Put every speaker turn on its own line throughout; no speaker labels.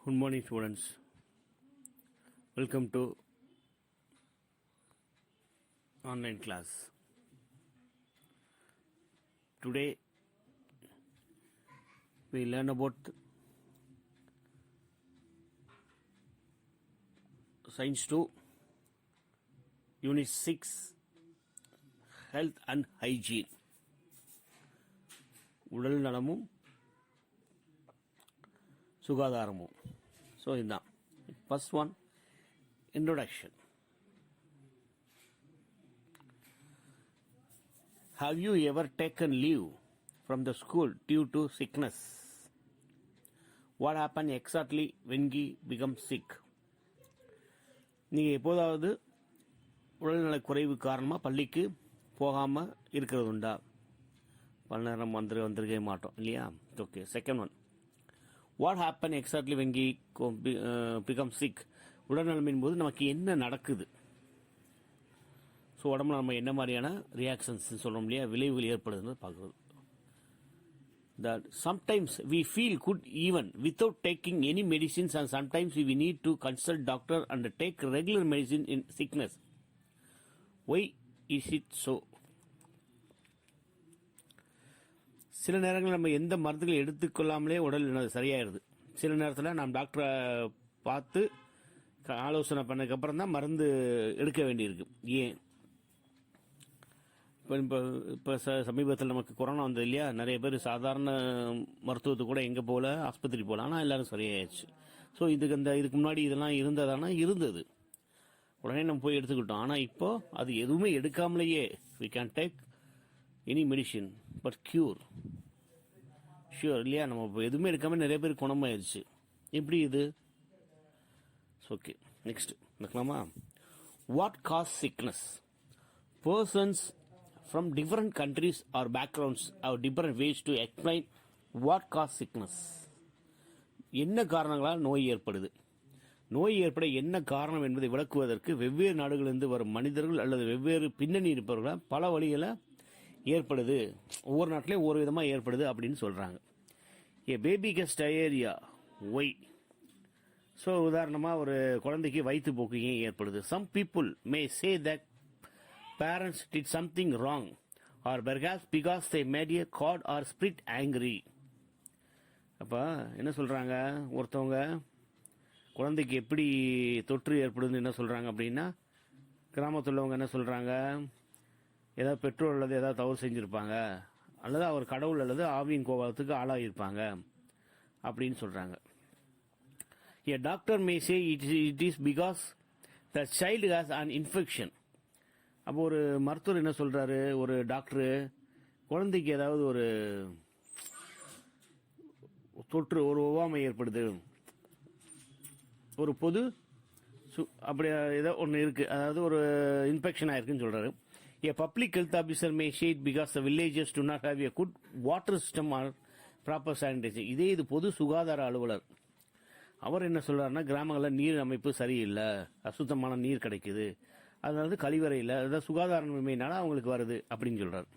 Good morning, students. Welcome to online class. Today we learn about Science 2, Unit 6, Health and Hygiene. உடல் நலமும் சுகாதாரமும். So இதுதான் first one, introduction. Have you ever taken leave from the school due to sickness? What happened exactly when we become sick? நீங்கள் எப்போதாவது உடல்நலக் குறைவு காரணமாக பள்ளிக்கு போகாமல் இருக்கிறது உண்டா? பல நேரம் வந்திருக்கவே மாட்டோம் இல்லையா? Okay. Second one, what happen exactly when we become sick? உடல்நலமின் போது நமக்கு என்ன நடக்குது? ஸோ உடம்புல நம்ம என்ன மாதிரியான ரியாக்ஷன்ஸ் சொல்கிறோம் இல்லையா, விளைவுகள் ஏற்படுதுன்னு பார்க்குறது. That sometimes we feel good even without taking any medicines, and sometimes we need to consult doctor and take regular medicine in sickness. Why is it so? சில நேரங்களில் நம்ம எந்த மருந்துகளை எடுத்துக்கொள்ளாமலே உடல் சரியாயிருது. சில நேரத்தில் நாம் டாக்டரை பார்த்து ஆலோசனை பண்ணதுக்கப்புறம் தான் மருந்து எடுக்க வேண்டியிருக்கு. ஏன்? இப்போ சமீபத்தில் நமக்கு கொரோனா வந்தது இல்லையா, நிறைய பேர் சாதாரண மருத்துவத்துக்கு கூட எங்கே போகல, ஆஸ்பத்திரி போகல, ஆனால் எல்லாரும் சரியாயிடுச்சு. ஸோ இதுக்கு முன்னாடி இதெல்லாம் இருந்தது, உடனே நம்ம போய் எடுத்துக்கிட்டோம். ஆனால் இப்போ அது எதுவுமே எடுக்காமலேயே we can take any medicine but cure. Sure இல்லையா? நம்ம இப்போ எதுவுமே எடுக்காமல் நிறைய பேர் குணமாயிருச்சு. எப்படி இது? ஓகே, நெக்ஸ்ட் பார்க்கலாமா? What causes sickness? Persons from different countries or backgrounds have different ways to explain what causes sickness. என்ன காரணங்களால் நோய் ஏற்படுது? நோய் ஏற்பட என்ன காரணம் என்பதை விளக்குவதற்கு வெவ்வேறு நாடுகளிலிருந்து வரும் மனிதர்கள் அல்லது வெவ்வேறு பின்னணி இருப்பவர்களால் பல வழிகளை ஏற்படுது. ஒவ்வொரு நாட்டிலையும் ஒவ்வொரு விதமாக ஏற்படுது அப்படின்னு சொல்கிறாங்க. A baby gets diarrhoea, why? So உதாரணமாக ஒரு குழந்தைக்கு வயிற்றுப்போக்கு ஏன் ஏற்படுது? Some people may say that parents did something wrong or perhaps because they made a god or spirit angry. அப்போ என்ன சொல்கிறாங்க, ஒருத்தவங்க குழந்தைக்கு எப்படி தொற்று ஏற்படுதுன்னு என்ன சொல்கிறாங்க அப்படின்னா, கிராமத்தில் உள்ளவங்க என்ன சொல்கிறாங்க, ஏதாவது பெற்றோர் அல்லது ஏதாவது தவறு செஞ்சுருப்பாங்க, அல்லது அவர் கடவுள் அல்லது ஆவியின் கோபத்துக்கு ஆளாகியிருப்பாங்க அப்படின்னு சொல்கிறாங்க. A doctor may say it is because the child has an infection. அப்போ ஒரு மருத்துவர் என்ன சொல்கிறாரு, ஒரு டாக்டரு குழந்தைக்கு ஏதாவது ஒரு தொற்று, ஒரு ஒவ்வாமை ஏற்படுது, ஒரு பொது அப்படி ஏதோ ஒன்று இருக்குது, அதாவது ஒரு இன்ஃபெக்ஷன் ஆயிருக்குன்னு சொல்கிறாரு. A public health officer may say it because the villages do not have a good water system or proper sanitation. இது பொது சுகாதார அலுவலர். அவர் என்ன சொல்றாருன்னா, கிராமங்களில் நீர் அமைப்பு சரியில்லை, அசுத்தமான நீர் கிடைக்குது, அதாவது கழிவறை இல்லை, அதாவது சுகாதாரமின்மையினால அவங்களுக்கு வருது அப்படின்னு சொல்றாரு.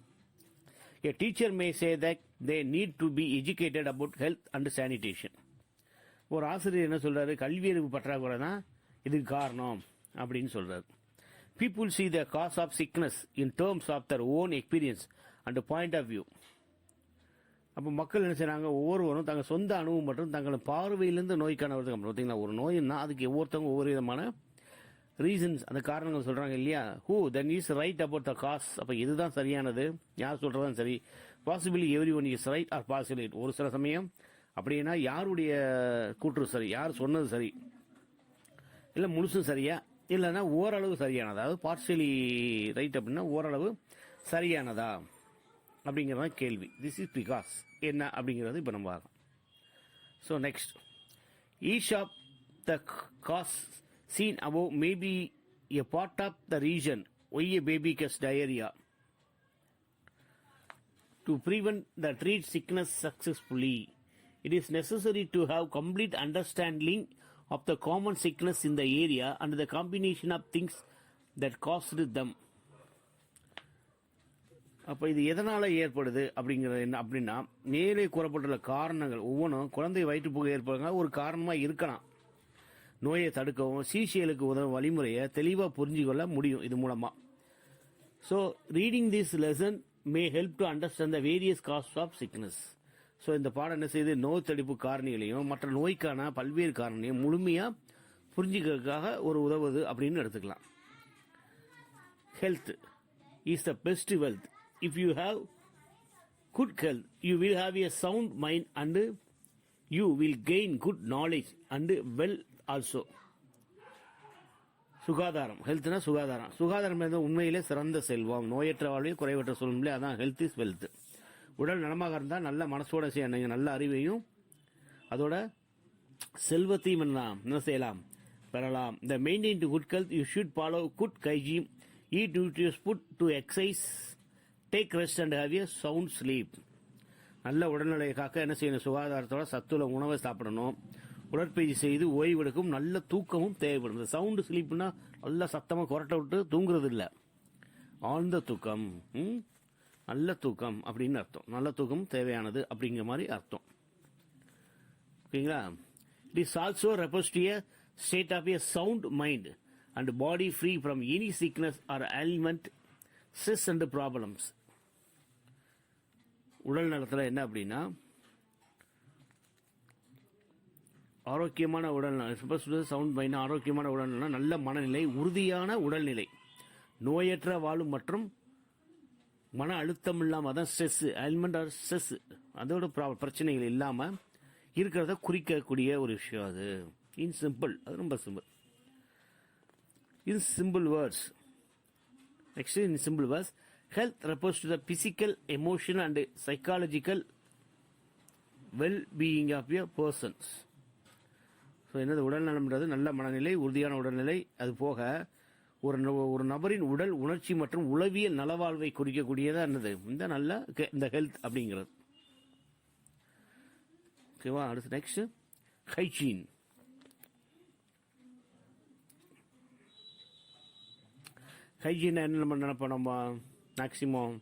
A teacher may say that they need to be educated about health and sanitation. ஒரு ஆசிரியர் என்ன சொல்றாரு, கல்வியறிவு பற்றாக்குறை தான் இதுக்கு காரணம் அப்படின்னு சொல்றாரு. People see the cause of sickness in terms of their own experience and point of view. அப்போ மக்கள் என்ன செய்றாங்க, ஒவ்வொருவரும் தங்கள் சொந்த அனுபவம் மற்றும் தங்கள் பார்வையிலிருந்து நோய்க்கான பார்த்தீங்களா, ஒரு நோய்னா அதுக்கு ஒவ்வொருத்தவங்க ஒவ்வொரு விதமான ரீசன்ஸ், அந்த காரணங்கள் சொல்றாங்க இல்லையா. Who then is right about the cause? அப்போ இதுதான் சரியானது, யார் சொல்றதுதான் சரி? Possibly every one is right or possible. ஒரு சில சமயம் அப்படின்னா யாருடைய கூற்று சரி, யார் சொன்னது சரி, இல்லை முழுசும் சரியா, இல்லைன்னா ஓரளவு சரியானதா, அதாவது பார்ஷியலி ரைட் அப்படின்னா ஓரளவு சரியானதா அப்படிங்கிறத கேள்வி. திஸ் இஸ் பிகாஸ் என்ன அப்படிங்கிறது இப்போ நம்ம பார்க்கலாம். So next, each of the causes seen above may be a part of the reason why a baby gets diarrhoea. To prevent the treat sickness successfully, it is necessary to have complete understanding of the common sickness in the area and the combination of things that caused them. அப்போ இது எதனால் ஏற்படுது அப்படிங்கிறது என்ன அப்படின்னா, மேலே கூறப்பட்டுள்ள காரணங்கள் ஒவ்வொன்றும் குழந்தை வயிற்றுப்போக்கு ஏற்படுங்க ஒரு காரணமாக இருக்கலாம். நோயை தடுக்கவும் சிகிச்சைகளுக்கு உதவும் வழிமுறையை தெளிவாக புரிஞ்சுக்கொள்ள முடியும் இது மூலமாக. So reading this lesson may help to understand the various causes of sickness. So இந்த பாடம் என்ன செய்யுது, நோய் தடுப்பு காரணிகளையும் மற்ற நோய்க்கான பல்வேறு காரணிகளையும் முழுமையாக புரிஞ்சுக்கிறதுக்காக ஒரு உதவுது அப்படின்னு எடுத்துக்கலாம். Health is the best wealth. If you have good health you will have a sound mind and you will gain good knowledge and well also. சுகாதாரம், ஹெல்த்னா சுகாதாரம். சுகாதாரம் என்பது உண்மையிலே சிறந்த செல்வம். நோயற்ற வாழ்வே குறைவற்ற சொல்லுங்களே, அதான் ஹெல்த் இஸ் வெல்த். உடல் நலமாக இருந்தால் நல்ல மனசோட செய்ய நல்ல அறிவையும் அதோட செல்வத்தையும் என்ன செய்யலாம், பெறலாம். இந்த maintain to good health you should follow good hygiene, eat nutritious food, to exercise, take rest and have a sound sleep. நல்ல உடல்நிலையை காக்க என்ன செய்யணும், சுகாதாரத்தோட சத்துள்ள உணவை சாப்பிடணும், உடற்பயிற்சி செய்து ஓய்வெடுக்கும் நல்ல தூக்கமும் தேவைப்படுது. சவுண்ட் ஸ்லீப்னா நல்ல சத்தமாக கொரட்டை விட்டு தூங்குறது இல்லை, ஆழ்ந்த தூக்கம், நல்ல தூக்கம் அப்படின்னு அர்த்தம். நல்ல தூக்கம் தேவையானது அப்படிங்கிற மாதிரி அர்த்தம். ஓகேங்களா. It is also refers to a state of a sound mind and body free from any sickness or ailment, stress and problems. உடல் நலத்தில் என்ன அப்படின்னா, ஆரோக்கியமான உடல்நலம், சவுண்ட் மைண்ட், ஆரோக்கியமான உடல்நலம், நல்ல மனநிலை, உறுதியான உடல்நிலை, நோயற்ற வாழும் மற்றும் மன அழுத்தம் இல்லாமல், அதான் ஸ்ட்ரெஸ், ஆயில்மெண்ட் ஆர் ஸ்ட்ரெஸ், அதோட பிரச்சனைகள் இல்லாமல் இருக்கிறத குறிக்கக்கூடிய ஒரு விஷயம். அது இன் சிம்பிள், அது ரொம்ப simple. In simple words, actually in simple words, health refers to the physical, emotional and psychological well-being of a person. So என்னது உடல்நலம்ன்றது நல்ல மனநிலை, உறுதியான உடல்நிலை, அது போக ஒரு நபரின் உடல் உணர்ச்சி மற்றும் உளவியல் நலவாழ்வை குறிக்கக்கூடியதா என்னது இந்த ஹெல்த் அப்படிங்கிறது. ஓகேவா. அடுத்து நெக்ஸ்ட் ஹைஜீன். ஹைஜீன் என்ன நம்ம நினைப்போம், நம்ம maximum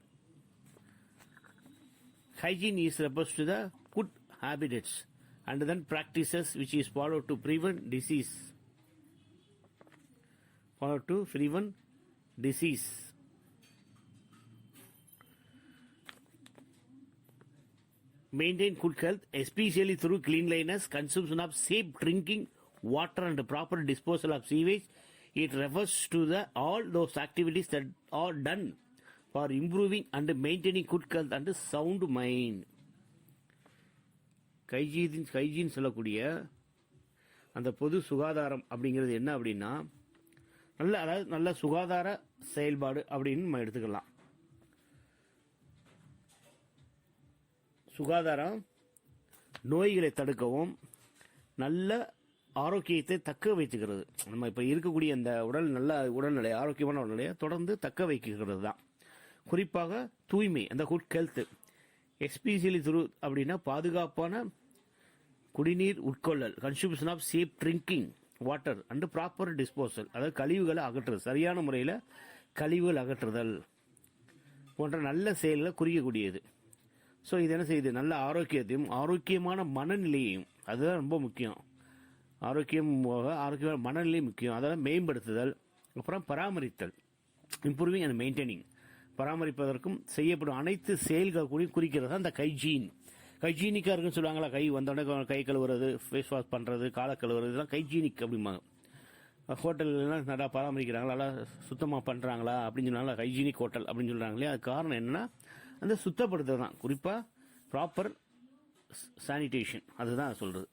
hygiene is refers to the good habits and then practices which is followed to prevent disease. Maintain good health, especially through cleanliness, consumption of safe drinking water and proper disposal of sewage. It refers to all those activities that are done for improving and maintaining good health and sound mind. Hygiene சொல்லக்கூடிய அந்த பொது சுகாதாரம் அப்படிங்கிறது என்ன அப்படின்னா, அதாவது நல்ல சுகாதார செயல்பாடு அப்படின்னு நம்ம எடுத்துக்கலாம். சுகாதாரம் நோய்களை தடுக்கவும் நல்ல ஆரோக்கியத்தை தக்க வைத்துக்கிறது. நம்ம இப்போ இருக்கக்கூடிய அந்த உடல்நிலை, ஆரோக்கியமான உடல்நிலையை தொடர்ந்து தக்க வைக்கிறது தான். குறிப்பாக தூய்மை, அந்த குட் ஹெல்த், எஸ்பெஷலி த்ரூ அப்படின்னா பாதுகாப்பான குடிநீர் உட்கொள்ளல், consumption of safe drinking water and proper disposal, அதாவது கழிவுகளை அகற்றுறது, சரியான முறையில் கழிவுகள் அகற்றுதல் போன்ற நல்ல செயல்களை குறிக்கக்கூடியது. ஸோ இது என்ன செய்யுது, நல்ல ஆரோக்கியத்தையும் ஆரோக்கியமான மனநிலையையும், அதுதான் ரொம்ப முக்கியம். ஆரோக்கியமான மனநிலை முக்கியம். அதெல்லாம் மேம்படுத்துதல், அப்புறம் பராமரித்தல், இம்ப்ரூவிங் அண்ட் மெயின்டைனிங், பராமரிப்பதற்கும் செய்யப்படும் அனைத்து செயல்கள் கூட குறிக்கிறது அந்த ஹைஜீனிக்காக இருக்குன்னு சொல்லுவாங்களா. கை வந்தோடனே கை கழுவுறது, ஃபேஸ் வாஷ் பண்ணுறது, காலை கழுவுறது, இதெல்லாம் ஹைஜீனிக் அப்படிம்பாங்க. ஹோட்டல்லாம் நல்லா பராமரிக்கிறாங்களா, நல்லா சுத்தமாக பண்ணுறாங்களா அப்படின்னு சொன்னால ஹைஜீனிக் ஹோட்டல் அப்படின்னு சொல்கிறாங்களே. அது காரணம் என்னன்னா, அந்த சுத்தப்படுத்துறது தான். குறிப்பாக ப்ராப்பர் சானிடேஷன், அதுதான் சொல்கிறது.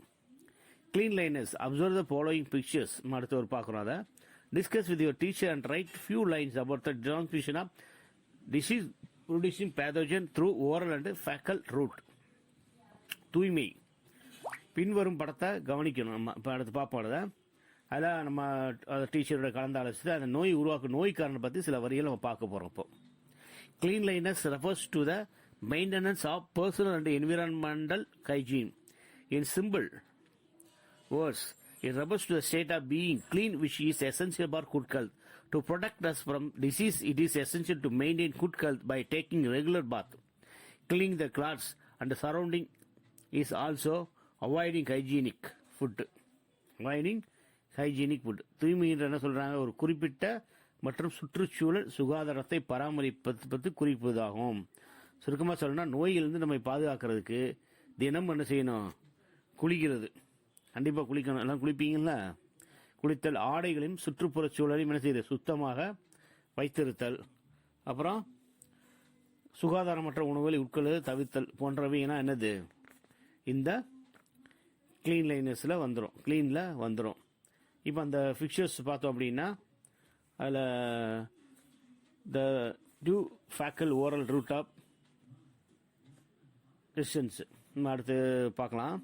Cleanliness. Observe the following pictures. அடுத்து ஒரு பார்க்குறோம். அதை discuss with your teacher and write few lines about the transmission of disease producing pathogen through oral and fecal route. தூய்மை. பின்வரும் படத்தை கவனிக்கணும். நம்ம இப்போ அடுத்து பார்ப்போம். அதில் நம்ம டீச்சரோட கலந்து ஆலோசித்து அந்த நோய் உருவாக்கும் நோய்க்காரனை பற்றி சில வரிகள் நம்ம பார்க்க போகிறோம். இப்போ cleanliness refers to the maintenance of personal and environmental hygiene. In simple words, it refers to the state of being clean which is essential for good health. To protect us from disease, it is essential to maintain good health by taking regular bath. Cleaning the clothes and the surrounding is also avoiding hygienic food. Avoiding hygienic food. தூய்மை என்று என்ன சொல்றாங்க? ஒரு குறிப்பிட்ட மற்றும் சுற்றுச்சூழல் சுகாதாரத்தை பராமரிப்பது பற்றி குறிப்பதாகும். சுருக்கமாக சொல்லணும்னா நோயிலிருந்து நம்மை பாதுகாக்கிறதுக்கு தினம் என்ன செய்யணும்? குளிக்கிறது. கண்டிப்பாக குளிக்கணும். எல்லாம் குளிப்பீங்களா? குளித்தல், ஆடைகளையும் சுற்றுப்புற சூழலையும் என்ன செய்யுது? சுத்தமாக வைத்திருத்தல், அப்புறம் சுகாதாரமற்ற உணவுகளை உட்கொள்வது தவிர்த்தல் போன்றவை என்னது? இந்த கிளீன்லைனஸில் வந்துடும், கிளீனில் வந்துடும். இப்போ அந்த ஃபிக்சர்ஸ் பார்த்தோம் அப்படின்னா அதில் the due faecal oral route of distance நம்ம அடுத்து பார்க்கலாம்.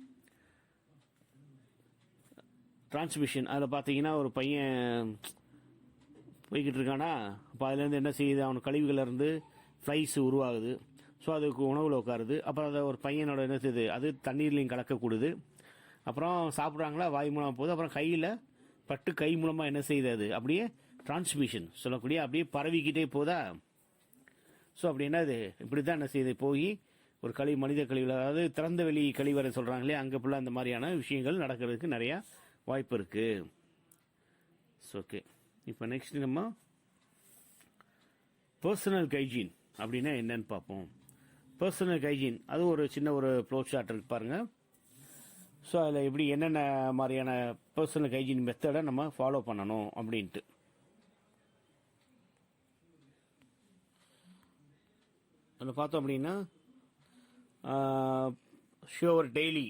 டிரான்ஸ்மிஷன் அதில் பார்த்தீங்கன்னா ஒரு பையன் போய்கிட்டு இருக்கானா, அப்போ அதுலேருந்து என்ன செய்யுது? அவன் கழிவுகளிலேருந்து ஃப்ளைஸ் உருவாகுது. ஸோ அதுக்கு உணவில் உட்காருது. அப்புறம் அதை ஒரு பையனோட என்ன செய்யுது? அது தண்ணீர்லையும் கலக்கக்கூடுது. அப்புறம் சாப்பிட்றாங்களா, வாய் மூலமாக போகுது. அப்புறம் கையில் பட்டு கை மூலமாக என்ன செய்யுது? அது அப்படியே டிரான்ஸ்மிஷன் சொல்லக்கூடிய அப்படியே பரவிக்கிட்டே போதா. ஸோ அப்படின்னா இது இப்படி தான் என்ன செய்யுது? போய் ஒரு மனித கழிவுகள், அதாவது திறந்த வெளி கழிவறை சொல்கிறாங்களே, அங்கே ஃபுல்லாக அந்த மாதிரியான விஷயங்கள் நடக்கிறதுக்கு நிறையா வாய்ப்பு இருக்கு. ஓகே, இப்போ நெக்ஸ்ட் நம்ம பர்சனல் ஹைஜீன் அப்படின்னா என்னன்னு பார்ப்போம். பர்சனல் ஹைஜீன் அது ஒரு சின்ன ஒரு ஃப்ளோ சார்ட் இருக்கு பாருங்க. ஸோ அதில் எப்படி என்னென்ன மாதிரியான பர்சனல் ஹைஜீன் மெத்தடை நம்ம ஃபாலோ பண்ணணும் அப்படின்ட்டு. அதில் பார்த்தோம் அப்படின்னா ஷோவர் டெய்லி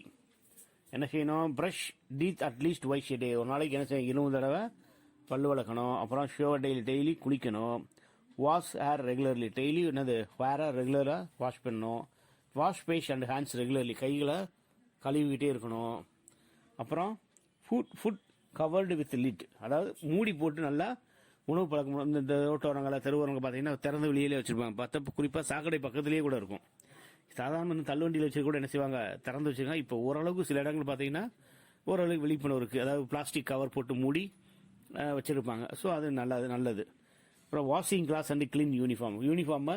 என்ன செய்யணும்? Brush teeth at least twice day, ஒரு நாளைக்கு என்ன செய்யணும்? 20 தடவை பல்லு வளர்க்கணும். அப்புறம் ஷோவர் டெய்லி குளிக்கணும். வாஷ் ஹேர் ரெகுலர்லி, டெய்லி என்னது? ஹேரை ரெகுலராக வாஷ் பண்ணணும். Wash face and hands regularly, கைகளை கழுவிக்கிட்டே இருக்கணும். அப்புறம் ஃபுட் கவர்டு வித் லிட், அதாவது மூடி போட்டு நல்லா உணவு பழக்கம். இந்த ரோட்டோரங்களை தெருவோரங்களை பார்த்தீங்கன்னா திறந்த வெளியிலே வச்சுருப்பாங்க. பார்த்தா குறிப்பாக சாக்கடை பக்கத்துலேயே கூட இருக்கும். சாதாரண தள்ளுவண்டியில் வச்சு கூட என்ன செய்வாங்க? திறந்து வச்சுருக்காங்க. இப்போ ஓரளவுக்கு சில இடங்கள் பார்த்தீங்கன்னா ஓரளவுக்கு விழிப்புணர்வு இருக்குது. அதாவது பிளாஸ்டிக் கவர் போட்டு மூடி வச்சுருப்பாங்க. ஸோ அது நல்லது. அப்புறம் வாஷிங் கிளாஸ் அண்ட் கிளீன் யூனிஃபார்மை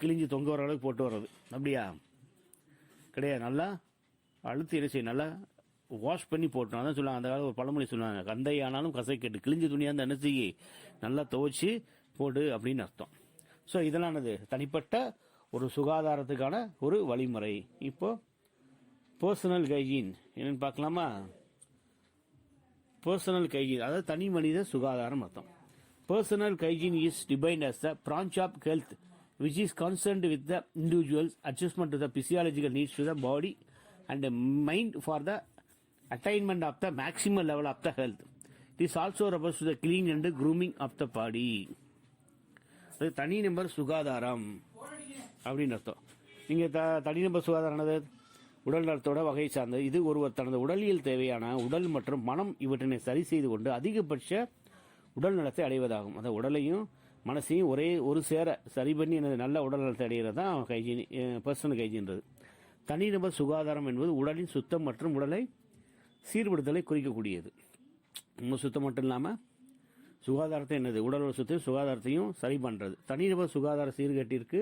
கிழிஞ்சு தொங்க வர அளவுக்கு போட்டு வர்றது அப்படியா? கிடையாது. நல்லா அழுத்தி என்ன செய்யும்? நல்லா வாஷ் பண்ணி போட்டோம். அதான் சொல்லுவாங்க, அந்த காலம் ஒரு பழமொழி சொல்லுவாங்க, கந்தை ஆனாலும் கசை கேட்டு, கிழிஞ்ச துணியாக இருந்தால் என்ன செய்ய? நல்லா துவைச்சி போடு அப்படின்னு அர்த்தம். ஸோ இதெல்லாம் என்னது? தனிப்பட்ட ஒரு சுகாதாரத்துக்கான ஒரு வழிமுறை. இப்போ பர்சனல் ஹைஜீன் என்னன்னு பார்க்கலாமா? பர்சனல் ஹைஜீன் அதாவது தனி மனித சுகாதாரம் அர்த்தம். Personal hygiene is defined as the branch of health which is concerned with the individual's adjustment to the physiological needs to the body and the mind for the attainment of the maximum level of the health. It is also refers to the cleaning and grooming of the body. அது தனிநபர் சுகாதாரம் அப்படின்னு அர்த்தம். நீங்க தனிநபர் சுகாதாரம் உடல் நலத்தோட வகை சார்ந்தது. இது ஒருவர் தனது உடலியல் தேவையான உடல் மற்றும் மனம் இவற்றினை சரி செய்து கொண்டு அதிகபட்ச உடல் நலத்தை அடைவதாகும். அந்த உடலையும் மனசையும் ஒரு சேர சரி பண்ணி நல்ல உடல் நலத்தை அடைகிறது தான் ஹைஜீன், பர்சனல் ஹைஜீன்றது. தனிநபர் சுகாதாரம் என்பது உடலின் சுத்தம் மற்றும் உடலை சீர்படுத்தலை குறிக்கக்கூடியது. சுத்தம் மட்டும் இல்லாமல் சுகாதாரத்தை என்னது? உடலோட சுத்தம் சுகாதாரத்தையும் சரி பண்ணுறது. தனிநபர் சுகாதார சீர்கேட்டிற்கு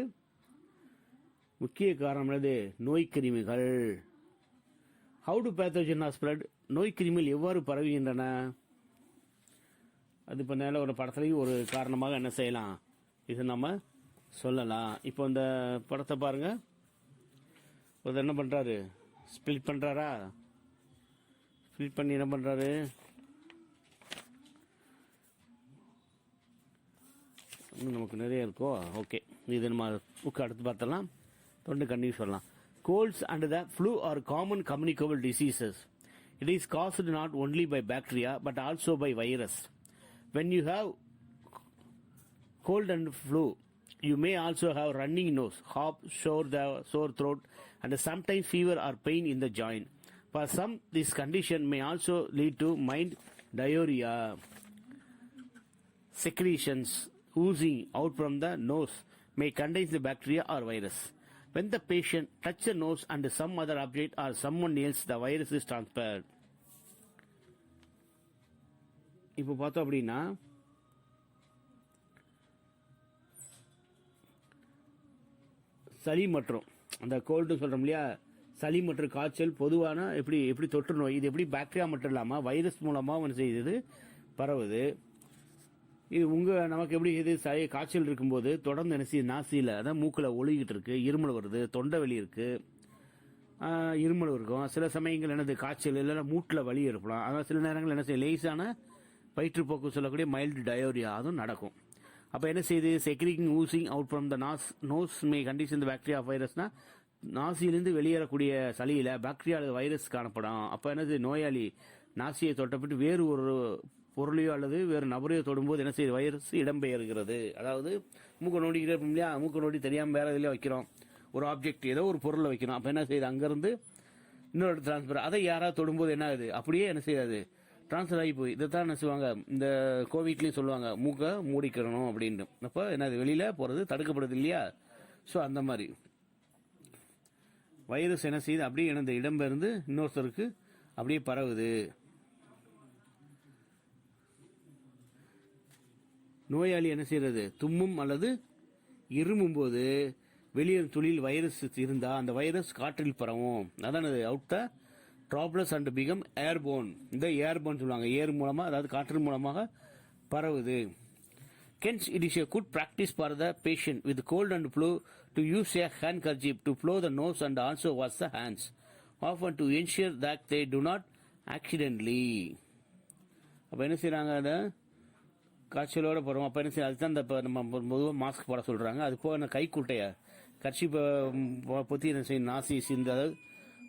முக்கிய காரணம் என்னது? நோய்க்கிருமிகள். How do pathogen are spread? நோய்க்கிருமிகள் எவ்வாறு பரவுகின்றன? அது இப்போ நேரம் ஒரு படத்துலையும் ஒரு காரணமாக என்ன செய்யலாம்? இது நம்ம சொல்லலாம். இப்போ இந்த படத்தை பாருங்க. ஒருத்தர் என்ன பண்ணுறாரு? ஸ்பிளிட் பண்ணுறாரா? ஸ்பிளிட் பண்ணி என்ன பண்ணுறாரு? இன்னும் நமக்கு நிறைய இருக்கோ. ஓகே, இது நம்ம புக்கு அடுத்து பார்த்தலாம். தொண்டு கண்டிப்பாக சொல்லலாம். Colds and the flu are common communicable diseases. It is caused not only by bacteria but also by virus. When you have cold and flu, you may also have running nose, cough, sore throat, and sometimes fever or pain in the joint. For some, this condition may also lead to mild diarrhea. Secretions oozing out from the nose may contain the bacteria or virus. When the patient touches the nose and some other object or someone else, the virus is transferred. இப்போ பார்த்தோம் அப்படின்னா சளி மற்றும் அந்த gold சொல்கிறோம் இல்லையா, சளி மற்றும் காய்ச்சல் பொதுவான எப்படி தொற்று நோய், இது எப்படி பாக்டீரியா மட்டும் இல்லாமல் வைரஸ் மூலமாக ஒன்று செய்யுது, பரவுது. இது நமக்கு எப்படி இது காய்ச்சல் இருக்கும்போது தொடர்ந்து என்ன செய்யுது, நாசியில் அதான் மூக்கில் ஒழுகிட்டு இருக்கு, இருமல் வருது, தொண்டை வலி இருக்கு, இருமல் இருக்கும். சில சமயங்கள் என்னது காய்ச்சல் இல்லைன்னா மூட்டில் வலி இருக்கலாம். அதான் சில நேரங்கள் என்ன செய்யும், லேசான வயிற்றுப்போக்கு சொல்லக்கூடிய மைல்டு டயோரியா அதுவும் நடக்கும். அப்போ என்ன செய்யுது, secreting oozing out from the nose may contain the bacteria வைரஸ்னா நாசியிலிருந்து வெளியேறக்கூடிய சளியில் பாக்டீரியா அல்லது வைரஸ் காணப்படும். அப்போ என்னது, நோயாளி நாசியை தொட்டப்பட்டு வேறு ஒரு பொருளையோ அல்லது வேறு நபரையோ தொடும்போது என்ன செய்யுது, வைரஸ் இடம்பெயர்கிறது. அதாவது மூக்க நோண்டிக்கிட்டே இருப்போம் இல்லையா, மூக்க நோண்டி தெரியாமல் வேற இதில் வைக்கிறோம், ஒரு ஆப்ஜெக்ட் ஏதோ ஒரு பொருளை வைக்கணும். அப்போ என்ன செய்யுது, அங்கேருந்து இன்னொரு டிரான்ஸ்ஃபர், அதை யாராவது தொடும்போது என்ன ஆகுது, அப்படியே என்ன செய்யாது, டிரான்ஸ்ஃபர் ஆகி போய் இதைத்தான் என்ன செய்வாங்க, இந்த கோவிட்லேயும் சொல்லுவாங்க மூக்கை மூடிக்கிறணும் அப்படின்ட்டு. அப்போ என்னது, வெளியில் போகிறது தடுக்கப்படுது இல்லையா. ஸோ அந்த மாதிரி வைரஸ் என்ன செய்யுது, அப்படியே இந்த இடம்பெயர்ந்து இன்னொருத்தருக்கு அப்படியே பரவுது. நோயாளி என்ன செய்யறது, தும்மும் அல்லது இருமும் போது வெளியேறும் துளியில் வைரஸ் இருந்தா அந்த வைரஸ் காற்றில் பரவும். அதான் out the droplets and become airborne. இந்த ஏர்போன் சொல்லுவாங்க, ஏர் மூலமா அதாவது காற்று மூலமாக பரவுது. Hence, it is a good practice for the patient with cold and flu to use a handkerchief to blow the nose and also wash the hands, often to ensure that they do not accidentally. அப்போ என்ன செய்யறாங்க, அதை காய்ச்சலோட போகிறோம். அப்போ என்ன செய்ய, அதுதான் இப்போ நம்ம பொதுவாக மாஸ்க் போட சொல்கிறாங்க. அது போக கைக்குட்டைய கட்சி பொத்தி என்ன செய்யும், நாசி சீந்து அதாவது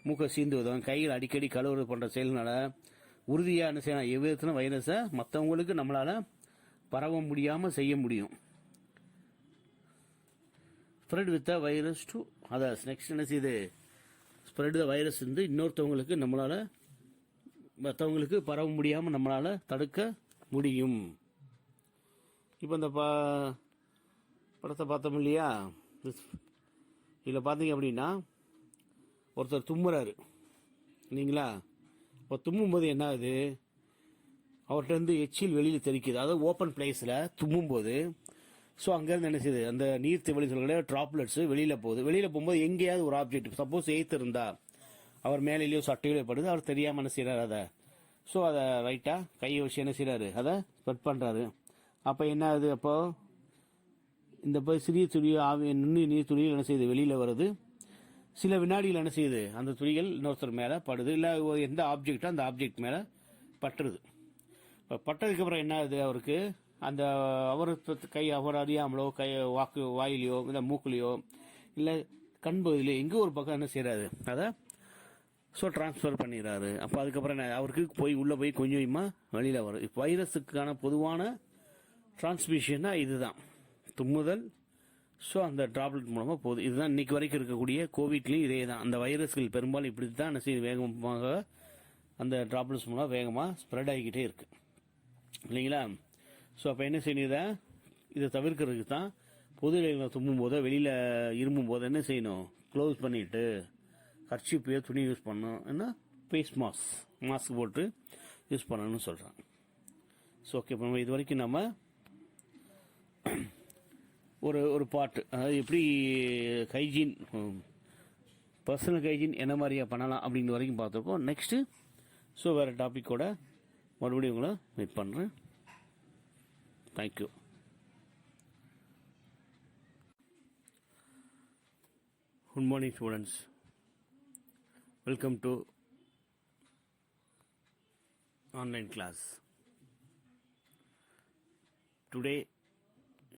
மூக்கை சீந்துவதும் கையில் அடிக்கடி கழுவுறது போன்ற செயல்னால உறுதியாக என்ன செய்யணும், எவ்விதத்திலும் வைரஸை மற்றவங்களுக்கு நம்மளால் பரவ முடியாமல் செய்ய முடியும். Spread with the virus to others. Next என்ன செய்யுது, ஸ்ப்ரெட் த வைரஸ் வந்து இன்னொருத்தவங்களுக்கு நம்மளால் மற்றவங்களுக்கு பரவ முடியாமல் நம்மளால் தடுக்க முடியும். இப்போ இந்த படத்தை பார்த்தோம் இல்லையா, இதில் பார்த்தீங்க அப்படின்னா ஒருத்தர் தும்முறாரு இல்லைங்களா. இப்போ தும்மும்போது என்ன ஆகுது, அவர்கிட்ட இருந்து எச்சில் வெளியில் தெரிக்குது. அதாவது ஓப்பன் பிளேஸில் தும்மும்போது ஸோ அங்கேருந்து என்ன செய்யுது, அந்த நீர்த்தி வெளி சொல்லக்கூடிய ட்ராப்லெட்ஸ் வெளியில் போகுது. வெளியில் போகும்போது எங்கேயாவது ஒரு ஆப்ஜெக்ட் சப்போஸ் எய்த்து இருந்தா அவர் மேலேயோ சட்டையிலோ படுது, அவர் தெரியாமல் என்ன செய்கிறார் அதை, ஸோ அதை ரைட்டாக கையை வச்சு என்ன செய்கிறாரு, அதை ஸ்ப்ரெட் பண்ணுறாரு. அப்போ என்ன ஆகுது, அப்போ இந்த போய் சிறிய துளியோ நுண்ணி நீர் துளிகள் என்ன செய்யுது, வெளியில் வருது. சில வினாடிகள் என்ன செய்யுது, அந்த துளிகள் இன்னொருத்தர் மேலே படுது, இல்லை எந்த ஆப்ஜெக்டோ அந்த ஆப்ஜெக்ட் மேலே பட்டுருது. இப்போ பட்டதுக்கப்புறம் என்ன ஆகுது, அவருக்கு அந்த அவர் கை அவர் அறியாமலோ வாயிலையோ இல்லை மூக்குலையோ இல்லை கண் பகுதியிலையோ எங்கோ ஒரு பக்கம் என்ன செய்யறாரு, அதை ஸோ டிரான்ஸ்ஃபர் பண்ணிடுறாரு. அப்போ அதுக்கப்புறம் என்ன, அவருக்கு உள்ளே போய் கொஞ்சம் கொஞ்சமாக வெளியில் வரும். இப்போ வைரஸுக்கான பொதுவான டிரான்ஸ்மிஷன்னா இதுதான், தும்முதல், ஸோ அந்த டிராப்லெட் மூலமாக போகுது. இதுதான் இன்னைக்கு வரைக்கும் இருக்கக்கூடிய கோவிட்லேயும் இதே தான். அந்த வைரஸ்கள் பெரும்பாலும் இப்படி தான் என்ன செய்யுது, வேகமாக அந்த டிராப்லெட்ஸ் மூலம் வேகமாக ஸ்ப்ரெட் ஆகிக்கிட்டே இருக்கு இல்லைங்களா. ஸோ அப்போ என்ன செய்யணும், இதை தவிர்க்கிறதுக்கு தான் பொது இடங்களில் தும்மும் போதோ வெளியில் இருமும் போது என்ன செய்யணும், க்ளோஸ் பண்ணிவிட்டு கர்ச்சீப்பையோ துணி யூஸ் பண்ணணும், என்ன ஃபேஸ் மாஸ்க் போட்டு யூஸ் பண்ணணும்னு சொல்கிறாங்க. ஸோ ஓகே, இப்போ நம்ம இது வரைக்கும் நம்ம ஒரு பாட்டு, அதாவது எப்படி ஹைஜீன் பர்சனல் ஹைஜீன் என்ன மாதிரியா பண்ணலாம் அப்படிங்கிற வரைக்கும் பார்த்துருக்கோம். நெக்ஸ்ட்டு ஸோ வேறு டாப்பிக்கோட மறுபடியும் உங்களை மீட் பண்ணுறேன். Thank you. Good morning, students. Welcome to online class. Today